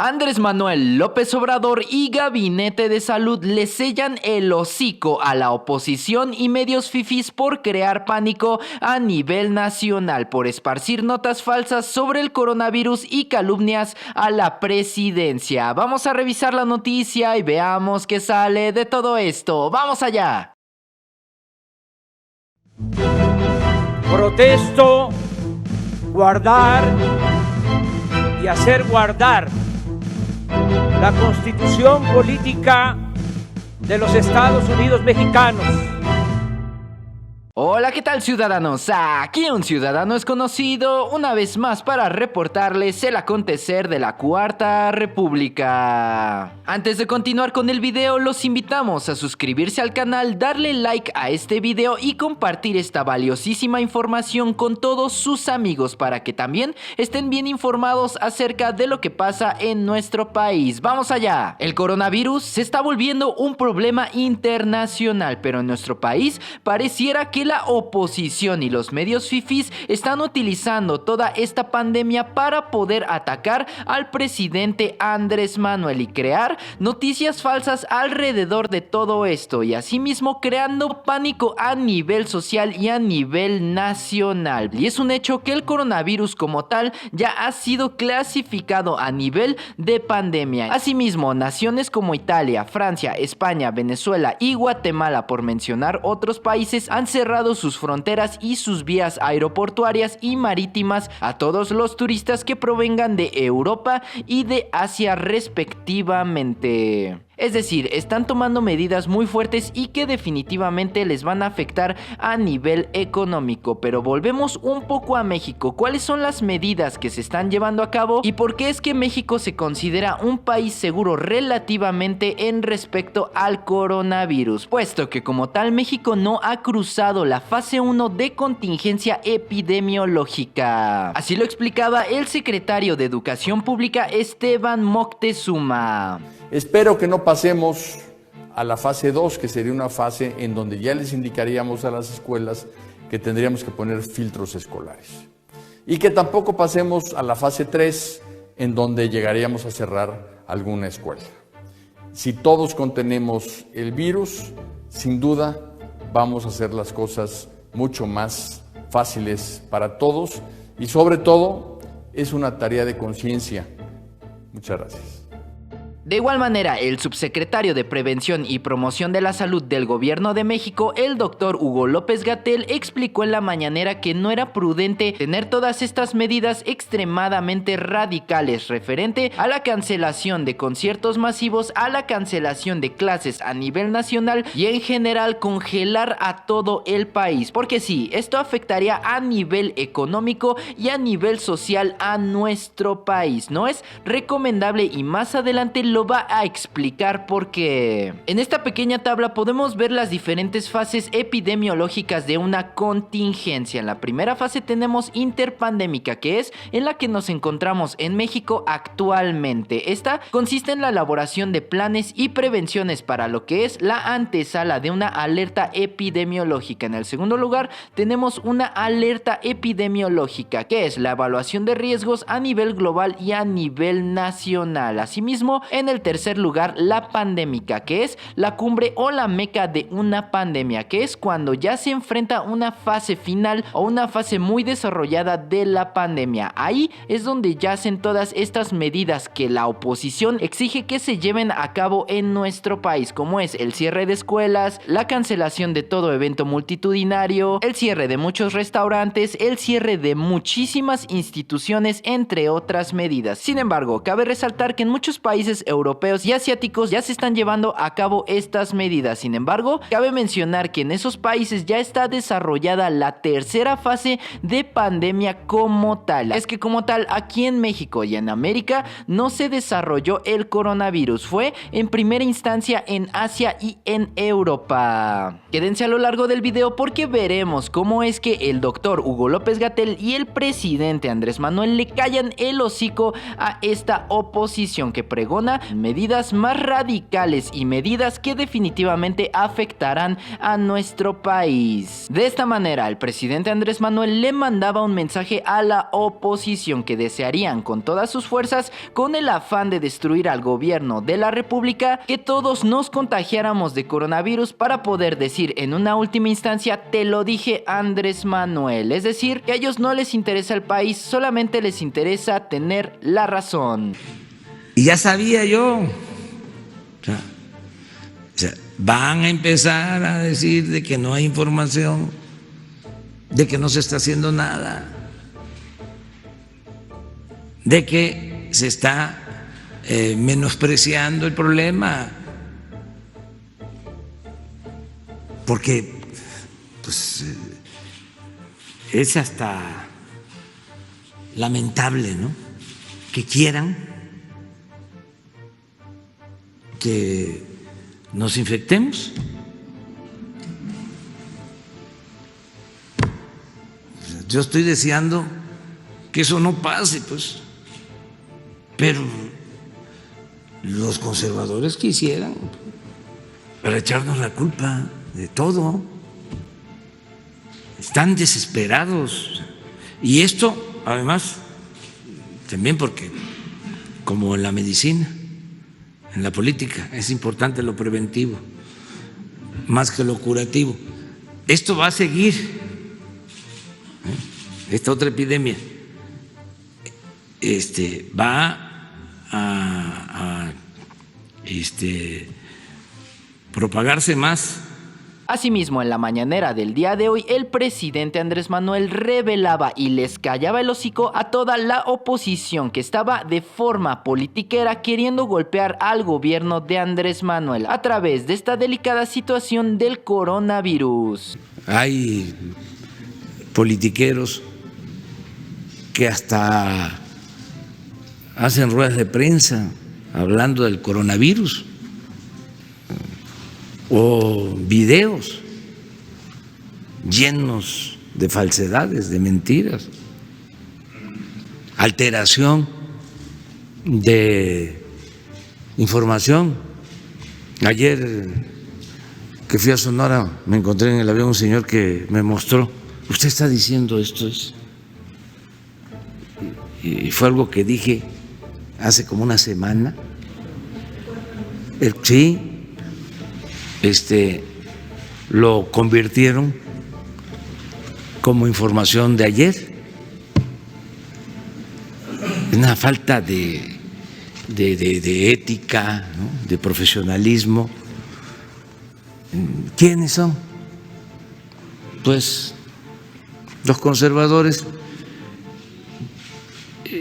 Andrés Manuel López Obrador y Gabinete de Salud le sellan el hocico a la oposición y medios fifís por crear pánico a nivel nacional, por esparcir notas falsas sobre el coronavirus y calumnias a la presidencia. Vamos a revisar la noticia y veamos qué sale de todo esto. ¡Vamos allá! Protesto guardar y hacer guardar la Constitución política de los Estados Unidos mexicanos. Hola, ¿qué tal, ciudadanos? Aquí un ciudadano es conocido una vez más para reportarles el acontecer de la Cuarta República. Antes de continuar con el video, los invitamos a suscribirse al canal, darle like a este video y compartir esta valiosísima información con todos sus amigos para que también estén bien informados acerca de lo que pasa en nuestro país. ¡Vamos allá! El coronavirus se está volviendo un problema internacional, pero en nuestro país pareciera que la oposición y los medios fifís están utilizando toda esta pandemia para poder atacar al presidente Andrés Manuel y crear noticias falsas alrededor de todo esto, y asimismo creando pánico a nivel social y a nivel nacional. Y es un hecho que el coronavirus como tal ya ha sido clasificado a nivel de pandemia. Asimismo, naciones como Italia, Francia, España, Venezuela y Guatemala, por mencionar otros países, han cerrado sus fronteras y sus vías aeroportuarias y marítimas a todos los turistas que provengan de Europa y de Asia respectivamente. Es decir, están tomando medidas muy fuertes y que definitivamente les van a afectar a nivel económico. Pero volvemos un poco a México. ¿Cuáles son las medidas que se están llevando a cabo? ¿Y por qué es que México se considera un país seguro relativamente en respecto al coronavirus? Puesto que como tal México no ha cruzado la fase 1 de contingencia epidemiológica. Así lo explicaba el secretario de Educación Pública, Esteban Moctezuma. Espero que no pasemos a la fase 2, que sería una fase en donde ya les indicaríamos a las escuelas que tendríamos que poner filtros escolares. Y que tampoco pasemos a la fase 3, en donde llegaríamos a cerrar alguna escuela. Si todos contenemos el virus, sin duda vamos a hacer las cosas mucho más fáciles para todos, y sobre todo es una tarea de conciencia. Muchas gracias. De igual manera, el subsecretario de Prevención y Promoción de la Salud del Gobierno de México, el doctor Hugo López-Gatell, explicó en la mañanera que no era prudente tener todas estas medidas extremadamente radicales referente a la cancelación de conciertos masivos, a la cancelación de clases a nivel nacional y en general congelar a todo el país. Porque sí, esto afectaría a nivel económico y a nivel social a nuestro país. No es recomendable y más adelante lo va a explicar por qué. En esta pequeña tabla podemos ver las diferentes fases epidemiológicas de una contingencia. En la primera fase tenemos interpandémica, que es en la que nos encontramos en México actualmente. Esta consiste en la elaboración de planes y prevenciones para lo que es la antesala de una alerta epidemiológica. En el segundo lugar tenemos una alerta epidemiológica, que es la evaluación de riesgos a nivel global y a nivel nacional. Asimismo, en el tercer lugar, la pandémica, que es la cumbre o la meca de una pandemia, que es cuando ya se enfrenta una fase final o una fase muy desarrollada de la pandemia. Ahí es donde yacen todas estas medidas que la oposición exige que se lleven a cabo en nuestro país, como es el cierre de escuelas, la cancelación de todo evento multitudinario, el cierre de muchos restaurantes, el cierre de muchísimas instituciones, entre otras medidas. Sin embargo, cabe resaltar que en muchos países europeos y asiáticos ya se están llevando a cabo estas medidas. Sin embargo, cabe mencionar que en esos países ya está desarrollada la tercera fase de pandemia como tal. Es que como tal, aquí en México y en América no se desarrolló el coronavirus. Fue en primera instancia en Asia y en Europa. Quédense a lo largo del video porque veremos cómo es que el doctor Hugo López-Gatell y el presidente Andrés Manuel le callan el hocico a esta oposición que pregona tomará medidas más radicales y medidas que definitivamente afectarán a nuestro país. De esta manera, el presidente Andrés Manuel le mandaba un mensaje a la oposición que desearían con todas sus fuerzas, con el afán de destruir al gobierno de la República, que todos nos contagiáramos de coronavirus para poder decir en una última instancia: te lo dije, Andrés Manuel. Es decir, que a ellos no les interesa el país, solamente les interesa tener la razón. Y ya sabía yo, o sea, van a empezar a decir de que no hay información, de que no se está haciendo nada, de que se está menospreciando el problema, porque pues es hasta lamentable, ¿no?, que quieran que nos infectemos. Yo estoy deseando que eso no pase, pues, pero los conservadores quisieran para echarnos la culpa de todo. Están desesperados. Y esto, además, también porque, como en la medicina, en la política, es importante lo preventivo más que lo curativo. Esto va a seguir, esta otra epidemia va a propagarse más. Asimismo, en la mañanera del día de hoy, el presidente Andrés Manuel revelaba y les callaba el hocico a toda la oposición que estaba de forma politiquera queriendo golpear al gobierno de Andrés Manuel a través de esta delicada situación del coronavirus. Hay politiqueros que hasta hacen ruedas de prensa hablando del coronavirus, o videos llenos de falsedades, de mentiras, alteración de información. Ayer que fui a Sonora me encontré en el avión un señor que me mostró: usted está diciendo esto, y fue algo que dije hace como una semana. Sí, lo convirtieron como información de ayer. Una falta de ética, ¿no?, de profesionalismo. ¿Quiénes son? Pues los conservadores,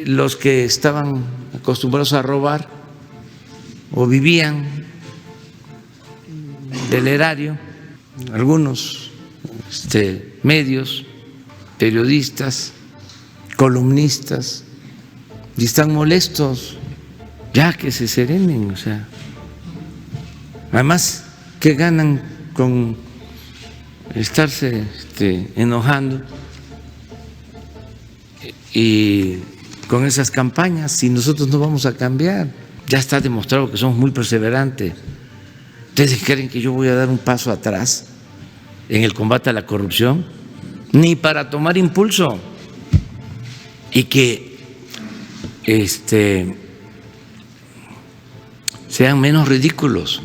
los que estaban acostumbrados a robar o vivían del erario, algunos medios, periodistas, columnistas, y están molestos. Ya que se serenen, o sea, además, ¿qué ganan con estarse enojando y con esas campañas si nosotros no vamos a cambiar? Ya está demostrado que somos muy perseverantes. ¿Ustedes creen que yo voy a dar un paso atrás en el combate a la corrupción? Ni para tomar impulso y que sean menos ridículos,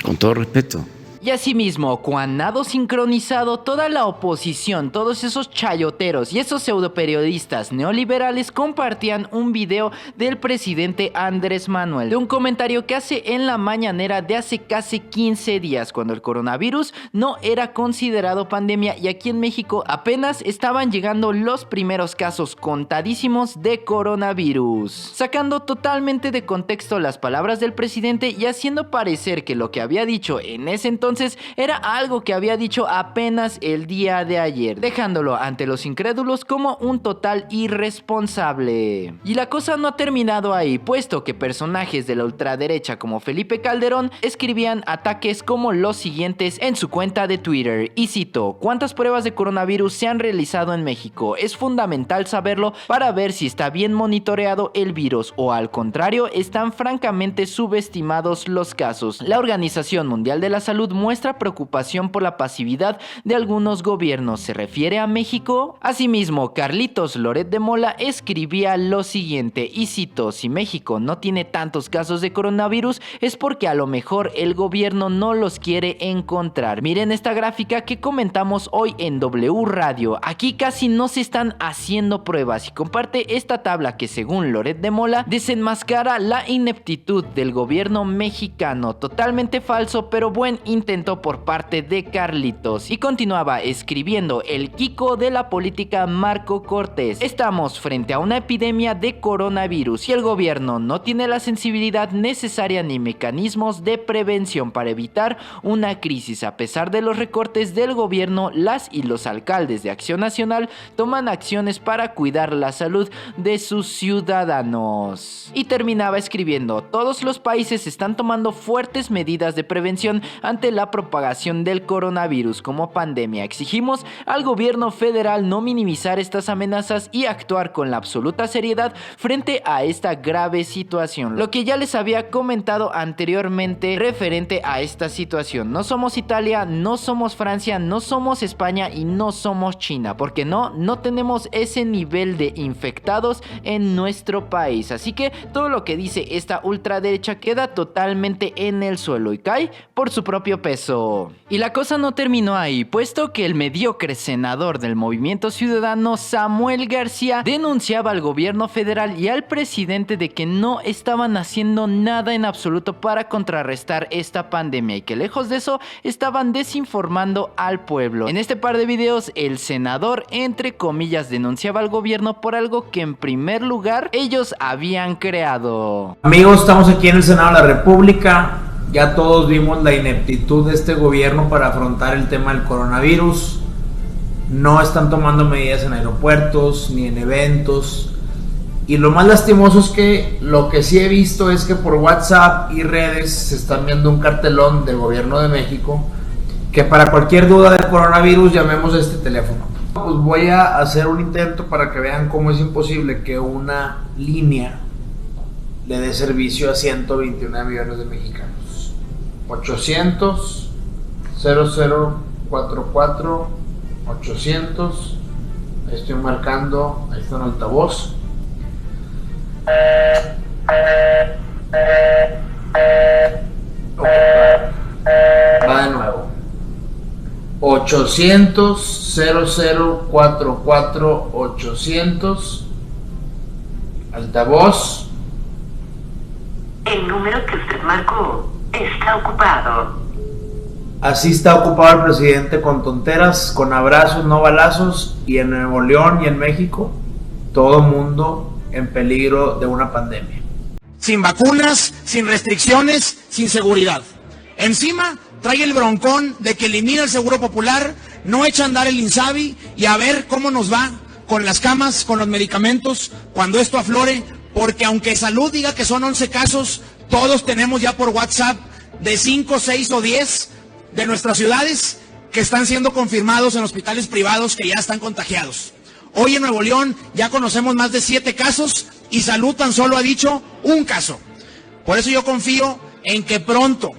con todo respeto. Y asimismo, con nado sincronizado, toda la oposición, todos esos chayoteros y esos pseudoperiodistas neoliberales compartían un video del presidente Andrés Manuel, de un comentario que hace en la mañanera de hace casi 15 días, cuando el coronavirus no era considerado pandemia y aquí en México apenas estaban llegando los primeros casos contadísimos de coronavirus, sacando totalmente de contexto las palabras del presidente y haciendo parecer que lo que había dicho en ese entonces entonces era algo que había dicho apenas el día de ayer, dejándolo ante los incrédulos como un total irresponsable. Y la cosa no ha terminado ahí, puesto que personajes de la ultraderecha como Felipe Calderón escribían ataques como los siguientes en su cuenta de Twitter, y cito: ¿cuántas pruebas de coronavirus se han realizado en México? Es fundamental saberlo para ver si está bien monitoreado el virus o al contrario están francamente subestimados los casos. La Organización Mundial de la Salud muestra preocupación por la pasividad de algunos gobiernos. ¿Se refiere a México? Asimismo, Carlitos Loret de Mola escribía lo siguiente, y cito: si México no tiene tantos casos de coronavirus es porque a lo mejor el gobierno no los quiere encontrar. Miren esta gráfica que comentamos hoy en W Radio. Aquí casi no se están haciendo pruebas, y comparte esta tabla que según Loret de Mola desenmascara la ineptitud del gobierno mexicano. Totalmente falso, pero buen intento por parte de Carlitos. Y continuaba escribiendo el Kiko de la política Marco Cortés: estamos frente a una epidemia de coronavirus y el gobierno no tiene la sensibilidad necesaria ni mecanismos de prevención para evitar una crisis. A pesar de los recortes del gobierno, las y los alcaldes de Acción Nacional toman acciones para cuidar la salud de sus ciudadanos. Y terminaba escribiendo: todos los países están tomando fuertes medidas de prevención ante la propagación del coronavirus como pandemia. Exigimos al gobierno federal no minimizar estas amenazas y actuar con la absoluta seriedad frente a esta grave situación. Lo que ya les había comentado anteriormente referente a esta situación: no somos Italia, no somos Francia, no somos España y no somos China, porque no tenemos ese nivel de infectados en nuestro país. Así que todo lo que dice esta ultraderecha queda totalmente en el suelo y cae por su propio peso. Y la cosa no terminó ahí, puesto que el mediocre senador del Movimiento Ciudadano, Samuel García, denunciaba al gobierno federal y al presidente de que no estaban haciendo nada en absoluto para contrarrestar esta pandemia y que lejos de eso estaban desinformando al pueblo. En este par de videos el senador entre comillas denunciaba al gobierno por algo que en primer lugar ellos habían creado. Amigos, estamos aquí en el Senado de la República. Ya todos vimos la ineptitud de este gobierno para afrontar el tema del coronavirus. No están tomando medidas en aeropuertos ni en eventos. Y lo más lastimoso es que lo que sí he visto es que por WhatsApp y redes se están viendo un cartelón del gobierno de México que para cualquier duda del coronavirus llamemos a este teléfono. Pues voy a hacer un intento para que vean cómo es imposible que una línea le dé servicio a 129 millones de mexicanos. 800 0044 800. Ahí estoy marcando, ahí está en altavoz. Va de nuevo. 800 0044 800. Altavoz. El número que usted marcó está ocupado. Así está ocupado el presidente, con tonteras, con abrazos, no balazos, y en Nuevo León y en México, todo mundo en peligro de una pandemia. Sin vacunas, sin restricciones, sin seguridad. Encima trae el broncón de que elimina el Seguro Popular, no echa a andar el INSABI y a ver cómo nos va con las camas, con los medicamentos, cuando esto aflore, porque aunque Salud diga que son 11 casos, todos tenemos ya por WhatsApp de 5, 6 o 10 de nuestras ciudades que están siendo confirmados en hospitales privados que ya están contagiados. Hoy en Nuevo León ya conocemos más de 7 casos y Salud tan solo ha dicho 1 caso. Por eso yo confío en que pronto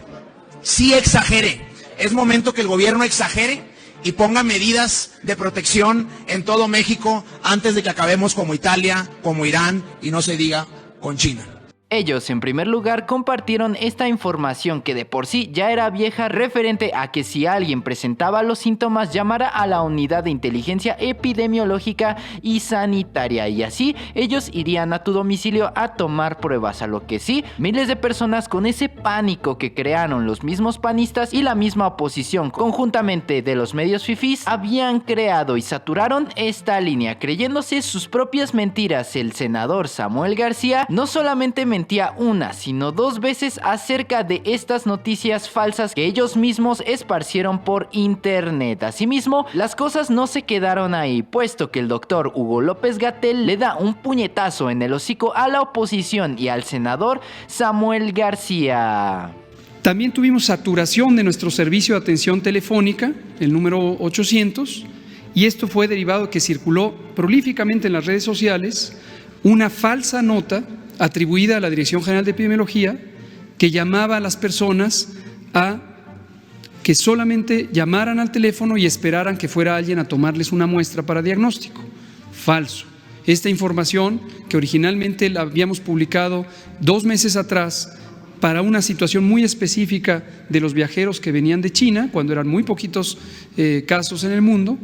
sí exagere. Es momento que el gobierno exagere y ponga medidas de protección en todo México antes de que acabemos como Italia, como Irán y no se diga con China. Ellos, en primer lugar, compartieron esta información que de por sí ya era vieja referente a que si alguien presentaba los síntomas llamara a la unidad de inteligencia epidemiológica y sanitaria y así ellos irían a tu domicilio a tomar pruebas, a lo que sí, miles de personas con ese pánico que crearon los mismos panistas y la misma oposición conjuntamente de los medios fifís habían creado y saturaron esta línea creyéndose sus propias mentiras. El senador Samuel García no solamente mentía desmentía una, sino 2 veces acerca de estas noticias falsas que ellos mismos esparcieron por internet. Asimismo, las cosas no se quedaron ahí, puesto que el doctor Hugo López-Gatell le da un puñetazo en el hocico a la oposición y al senador Samuel García. También tuvimos saturación de nuestro servicio de atención telefónica, el número 800, y esto fue derivado de que circuló prolíficamente en las redes sociales una falsa nota atribuida a la Dirección General de Epidemiología que llamaba a las personas a que solamente llamaran al teléfono y esperaran que fuera alguien a tomarles una muestra para diagnóstico. Falso. Esta información, que originalmente la habíamos publicado 2 meses atrás para una situación muy específica de los viajeros que venían de China, cuando eran muy poquitos casos en el mundo,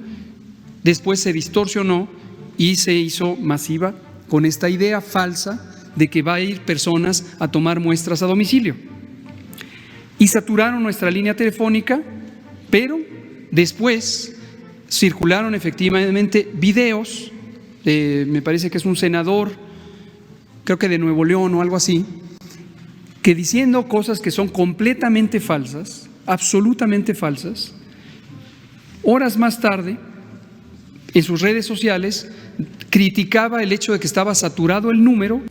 después se distorsionó y se hizo masiva con esta idea falsa de que va a ir personas a tomar muestras a domicilio. Y saturaron nuestra línea telefónica, pero después circularon efectivamente videos, me parece que es un senador, creo que de Nuevo León o algo así, que diciendo cosas que son completamente falsas, absolutamente falsas, horas más tarde, en sus redes sociales, criticaba el hecho de que estaba saturado el número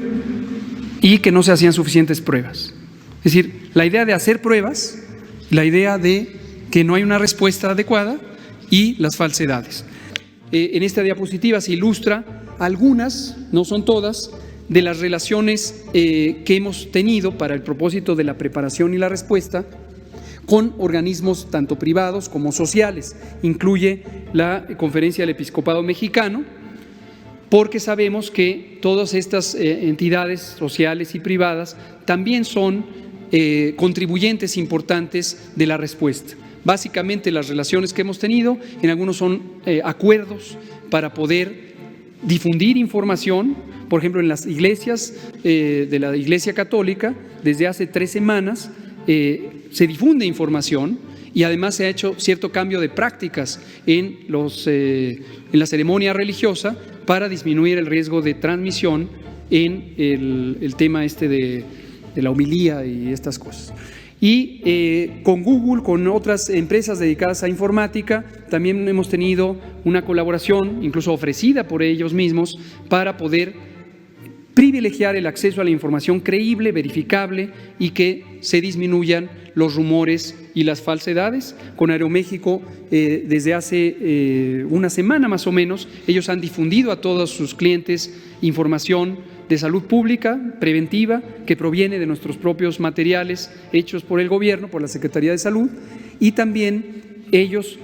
y que no se hacían suficientes pruebas. Es decir, la idea de hacer pruebas, la idea de que no hay una respuesta adecuada y las falsedades. En esta diapositiva se ilustra algunas, no son todas, de las relaciones que hemos tenido para el propósito de la preparación y la respuesta con organismos tanto privados como sociales. Incluye la Conferencia del Episcopado Mexicano, porque sabemos que todas estas entidades sociales y privadas también son contribuyentes importantes de la respuesta. Básicamente las relaciones que hemos tenido, en algunos son acuerdos para poder difundir información. Por ejemplo, en las iglesias de la Iglesia Católica, desde hace 3 semanas se difunde información y además se ha hecho cierto cambio de prácticas en la ceremonia religiosa para disminuir el riesgo de transmisión en el tema de la homilía y estas cosas. Y con Google, con otras empresas dedicadas a informática, también hemos tenido una colaboración, incluso ofrecida por ellos mismos, para poder privilegiar el acceso a la información creíble, verificable y que se disminuyan los rumores y las falsedades. Con Aeroméxico, desde hace una semana más o menos, ellos han difundido a todos sus clientes información de salud pública, preventiva, que proviene de nuestros propios materiales hechos por el gobierno, por la Secretaría de Salud, y también ellos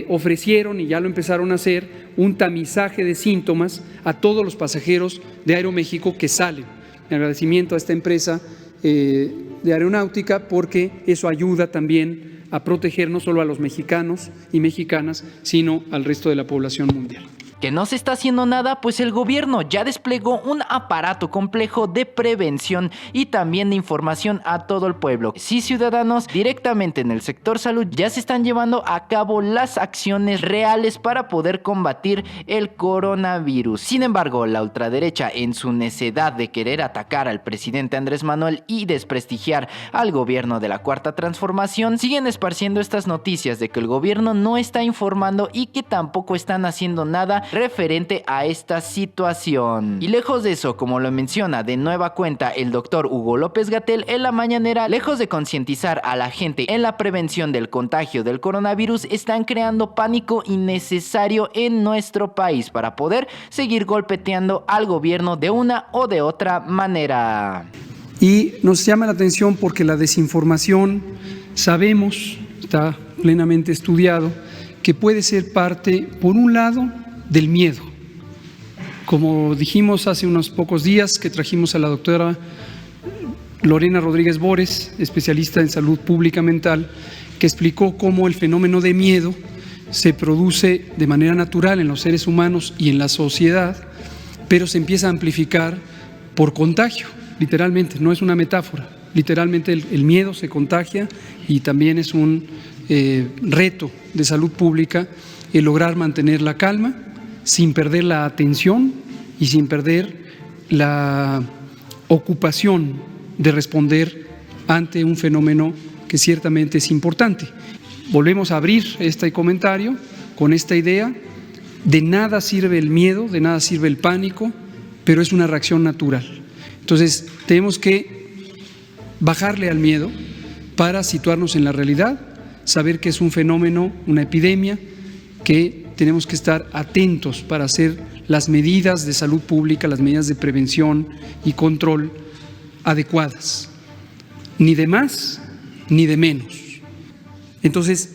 ofrecieron, y ya lo empezaron a hacer, un tamizaje de síntomas a todos los pasajeros de Aeroméxico que salen. En agradecimiento a esta empresa de aeronáutica, porque eso ayuda también a proteger no solo a los mexicanos y mexicanas, sino al resto de la población mundial. ¿Que no se está haciendo nada? Pues el gobierno ya desplegó un aparato complejo de prevención y también de información a todo el pueblo. Sí, ciudadanos, directamente en el sector salud ya se están llevando a cabo las acciones reales para poder combatir el coronavirus. Sin embargo, la ultraderecha, en su necedad de querer atacar al presidente Andrés Manuel y desprestigiar al gobierno de la Cuarta Transformación, siguen esparciendo estas noticias de que el gobierno no está informando y que tampoco están haciendo nada referente a esta situación. Y lejos de eso, como lo menciona de nueva cuenta el doctor Hugo López-Gatell en la mañanera, lejos de concientizar a la gente en la prevención del contagio del coronavirus, están creando pánico innecesario en nuestro país para poder seguir golpeteando al gobierno de una o de otra manera. Y nos llama la atención porque la desinformación, sabemos, está plenamente estudiado, que puede ser parte, por un lado, del miedo. Como dijimos hace unos pocos días que trajimos a la doctora Lorena Rodríguez Bores, especialista en salud pública mental, que explicó cómo el fenómeno de miedo se produce de manera natural en los seres humanos y en la sociedad, pero se empieza a amplificar por contagio, literalmente, no es una metáfora. Literalmente el miedo se contagia y también es un reto de salud pública el lograr mantener la calma sin perder la atención y sin perder la ocupación de responder ante un fenómeno que ciertamente es importante. Volvemos a abrir este comentario con esta idea: de nada sirve el miedo, de nada sirve el pánico, pero es una reacción natural. Entonces, tenemos que bajarle al miedo para situarnos en la realidad, saber que es un fenómeno, una epidemia, que tenemos que estar atentos para hacer las medidas de salud pública, las medidas de prevención y control adecuadas, ni de más ni de menos. Entonces,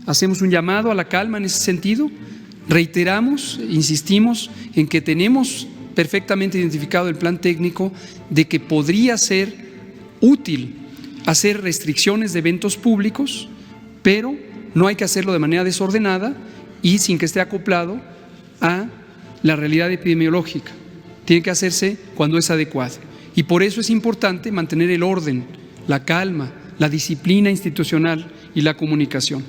hacemos un llamado a la calma en ese sentido, reiteramos, insistimos en que tenemos perfectamente identificado el plan técnico de que podría ser útil hacer restricciones de eventos públicos, pero no hay que hacerlo de manera desordenada y sin que esté acoplado a la realidad epidemiológica. Tiene que hacerse cuando es adecuado. Y por eso es importante mantener el orden, la calma, la disciplina institucional y la comunicación.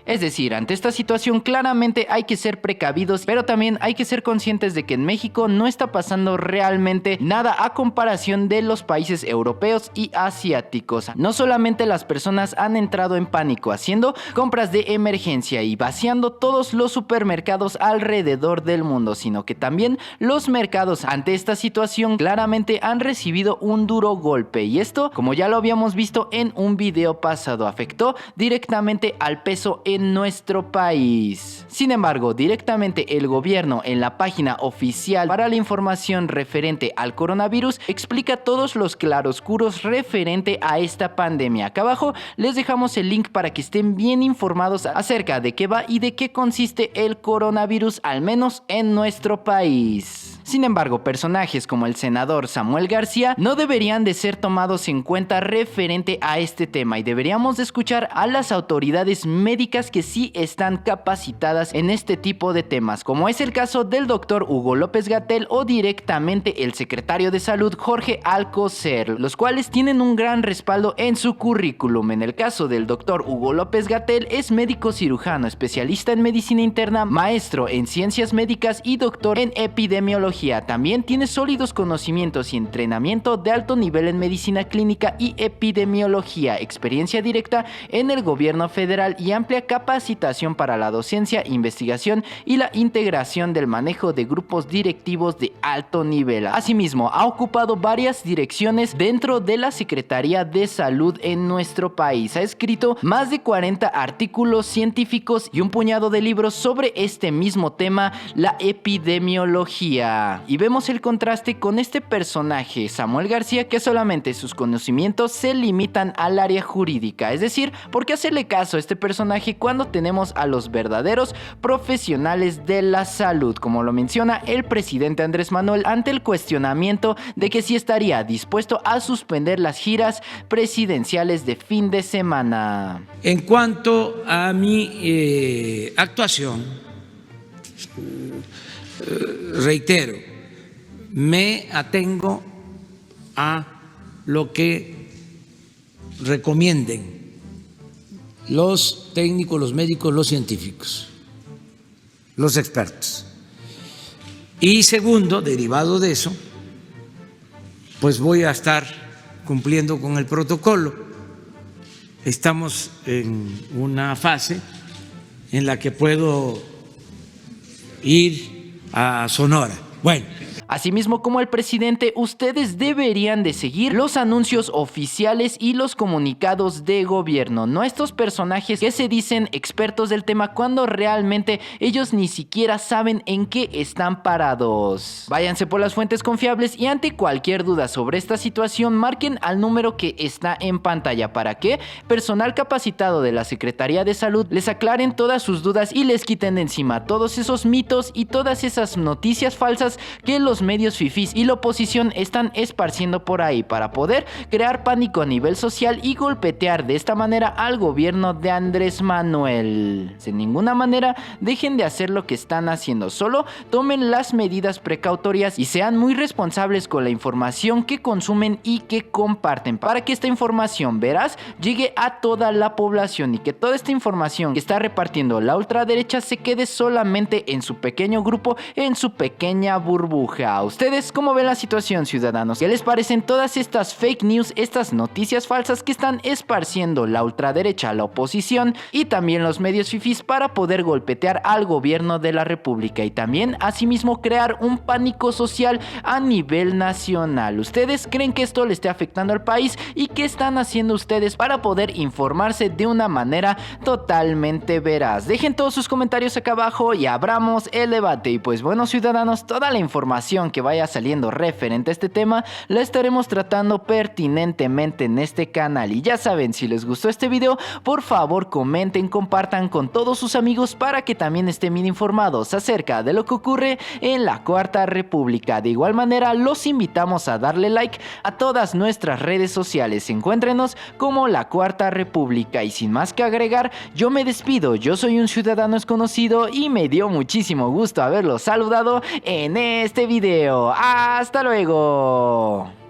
Es decir, ante esta situación claramente hay que ser precavidos, pero también hay que ser conscientes de que en México no está pasando realmente nada a comparación de los países europeos y asiáticos. No solamente las personas han entrado en pánico haciendo compras de emergencia y vaciando todos los supermercados alrededor del mundo, sino que también los mercados ante esta situación claramente han recibido un duro golpe, y esto, como ya lo habíamos visto en un video pasado, afectó directamente al peso en nuestro país. Sin embargo, directamente el gobierno en la página oficial para la información referente al coronavirus explica todos los claroscuros referente a esta pandemia. Acá abajo les dejamos el link para que estén bien informados acerca de qué va y de qué consiste el coronavirus, al menos en nuestro país. Sin embargo, personajes como el senador Samuel García no deberían de ser tomados en cuenta referente a este tema, y deberíamos de escuchar a las autoridades médicas que sí están capacitadas en este tipo de temas, como es el caso del doctor Hugo López-Gatell o directamente el secretario de Salud Jorge Alcocer, los cuales tienen un gran respaldo en su currículum. En el caso del doctor Hugo López-Gatell, es médico cirujano, especialista en medicina interna, maestro en ciencias médicas y doctor en epidemiología. También tiene sólidos conocimientos y entrenamiento de alto nivel en medicina clínica y epidemiología, experiencia directa en el gobierno federal y amplia capacitación para la docencia, investigación y la integración del manejo de grupos directivos de alto nivel. Asimismo, ha ocupado varias direcciones dentro de la Secretaría de Salud en nuestro país. Ha escrito más de 40 artículos científicos y un puñado de libros sobre este mismo tema, la epidemiología. Y vemos el contraste con este personaje, Samuel García, que solamente sus conocimientos se limitan al área jurídica. Es decir, ¿por qué hacerle caso a este personaje cuando tenemos a los verdaderos profesionales de la salud? Como lo menciona el presidente Andrés Manuel ante el cuestionamiento de que si estaría dispuesto a suspender las giras presidenciales de fin de semana. En cuanto a mi actuación, reitero, me atengo a lo que recomienden los técnicos, los médicos, los científicos, los expertos. Y segundo, derivado de eso, pues voy a estar cumpliendo con el protocolo. Estamos en una fase en la que puedo ir a Sonora. Bueno. Asimismo, como el presidente, ustedes deberían de seguir los anuncios oficiales y los comunicados de gobierno, no estos personajes que se dicen expertos del tema cuando realmente ellos ni siquiera saben en qué están parados. Váyanse por las fuentes confiables y ante cualquier duda sobre esta situación, marquen al número que está en pantalla para que personal capacitado de la Secretaría de Salud les aclaren todas sus dudas y les quiten de encima todos esos mitos y todas esas noticias falsas que los medios fifís y la oposición están esparciendo por ahí para poder crear pánico a nivel social y golpetear de esta manera al gobierno de Andrés Manuel. De ninguna manera dejen de hacer lo que están haciendo, solo tomen las medidas precautorias y sean muy responsables con la información que consumen y que comparten para que esta información veraz llegue a toda la población y que toda esta información que está repartiendo la ultraderecha se quede solamente en su pequeño grupo, en su pequeña burbuja. República. ¿Ustedes cómo ven la situación, ciudadanos? ¿Qué les parecen todas estas fake news, estas noticias falsas que están esparciendo la ultraderecha, la oposición y también los medios fifís para poder golpetear al gobierno de la República y también asimismo crear un pánico social a nivel nacional? ¿Ustedes creen que esto le esté afectando al país y qué están haciendo ustedes para poder informarse de una manera totalmente veraz? Dejen todos sus comentarios acá abajo y abramos el debate. Y pues bueno, ciudadanos, toda la información que vaya saliendo referente a este tema la estaremos tratando pertinentemente en este canal. Y ya saben, si les gustó este video, por favor comenten, compartan con todos sus amigos para que también estén bien informados acerca de lo que ocurre en la Cuarta República. De igual manera, los invitamos a darle like a todas nuestras redes sociales. Encuéntrenos como la Cuarta República. Y sin más que agregar, yo me despido. Yo soy un ciudadano desconocido y me dio muchísimo gusto haberlos saludado en este video. ¡Hasta luego!